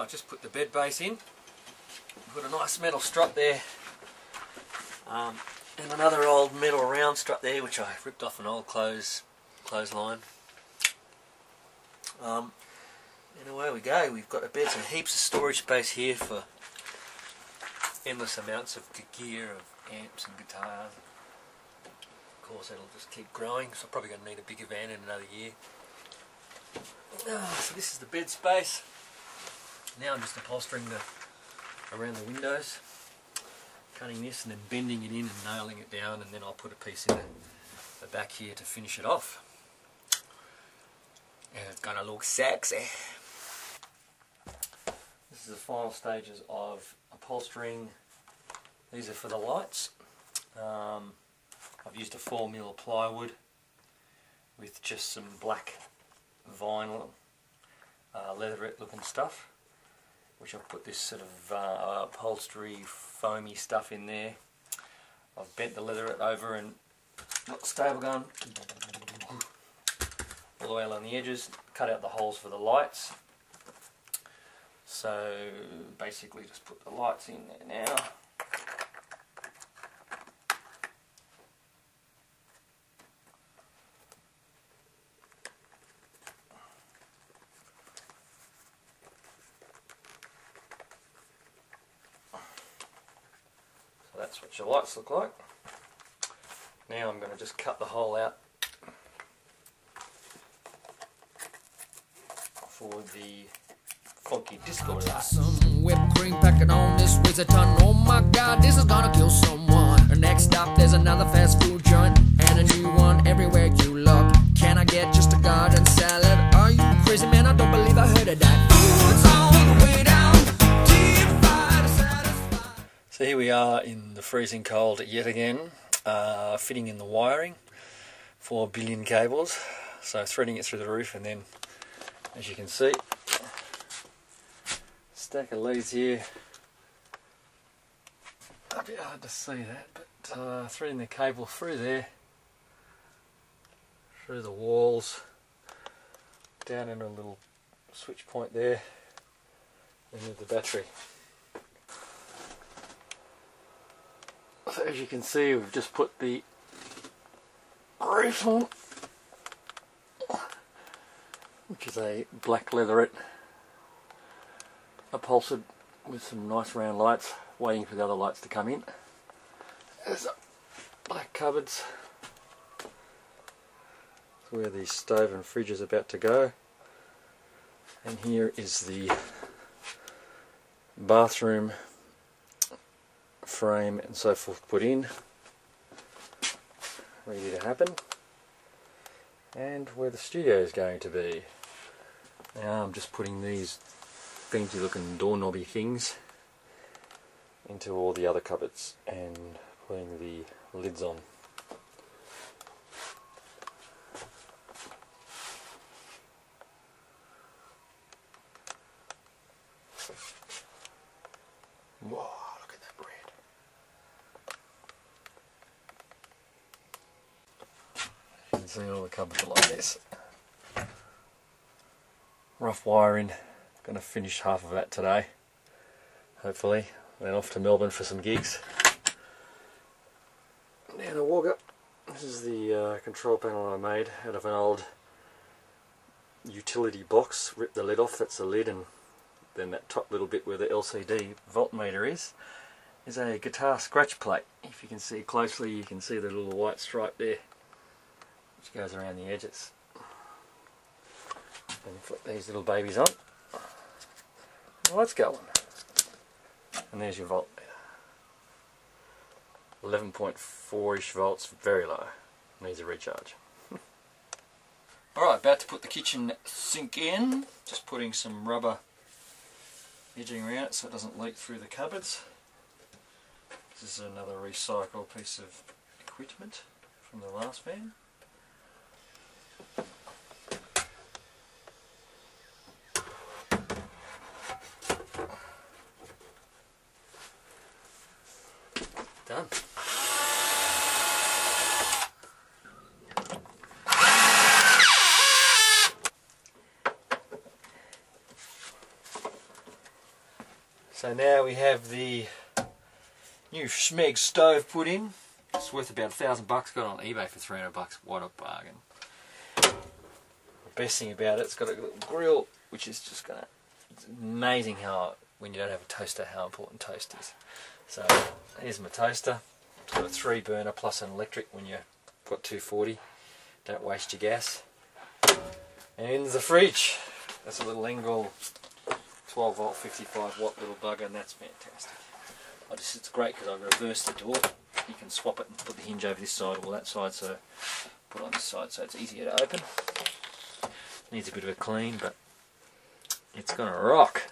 Alright, just put the bed base in. Put a nice metal strut there. And another old metal round strut there, which I ripped off an old clothesline. And away we go. We've got a bed, some heaps of storage space here for endless amounts of gear, of amps and guitars. Of course, it'll just keep growing, so I'm probably going to need a bigger van in another year. So this is the bed space. Now I'm just upholstering around the windows, cutting this and then bending it in and nailing it down, and then I'll put a piece in the back here to finish it off. And it's going to look sexy. This is the final stages of upholstering. These are for the lights. I've used a 4mm plywood with just some black vinyl, leatherette looking stuff, which I've put this sort of upholstery foamy stuff in there. I've bent the leatherette over and got the stable gun all the way along the edges, cut out the holes for the lights. So basically just put the lights in there now. So that's what your lights look like. Now I'm going to just cut the hole out for the funky disco light. Some whipped cream packing on this whiz a ton. Oh my god, this is gonna kill someone. Next stop, there's another fast food joint and a new one everywhere you look. Can I get just a garden salad? Are you crazy, man? I don't believe I heard of that. Food's all the way down. Deep fried, satisfied. So here we are in the freezing cold yet again, fitting in the wiring, 4 billion cables. So threading it through the roof, and then, as you can see, stack of leads here. A bit hard to see that, but threading the cable through there, through the walls, down into a little switch point there, and with the battery. So as you can see, we've just put the roof on, which is a black leatherette upholstered with some nice round lights, waiting for the other lights to come in. There's black cupboards. That's where the stove and fridge is about to go. And here is the bathroom frame and so forth put in, ready to happen. And where the studio is going to be. Now I'm just putting these fancy looking doorknobby things into all the other cupboards and putting the lids on. Whoa, look at that bread. You can see all the cupboards are like this. Rough wiring. Going to finish half of that today, hopefully. Then off to Melbourne for some gigs. Down the walker. This is the control panel I made out of an old utility box. Ripped the lid off, that's the lid, and then that top little bit where the LCD voltmeter is a guitar scratch plate. If you can see closely, you can see the little white stripe there, which goes around the edges. And flip these little babies on. Let's go on. And there's your volt. 11.4ish volts, very low. Needs a recharge. Alright, about to put the kitchen sink in. Just putting some rubber edging around it so it doesn't leak through the cupboards. This is another recycled piece of equipment from the last van. Done. So now we have the new schmicked stove put in. It's worth about $1,000. Got it on eBay for $300. What a bargain. The best thing about it, it's got a little grill, which is just gonna. It's amazing how, when you don't have a toaster, how important toast is. So here's my toaster. It's got a 3 burner plus an electric when you've got 240. Don't waste your gas. And the fridge. That's a little Engel 12 volt 55 watt little bugger, and that's fantastic. It's great because I reverse the door. You can swap it and put the hinge over this side or that side, so put it on this side so it's easier to open. Needs a bit of a clean, but it's gonna rock.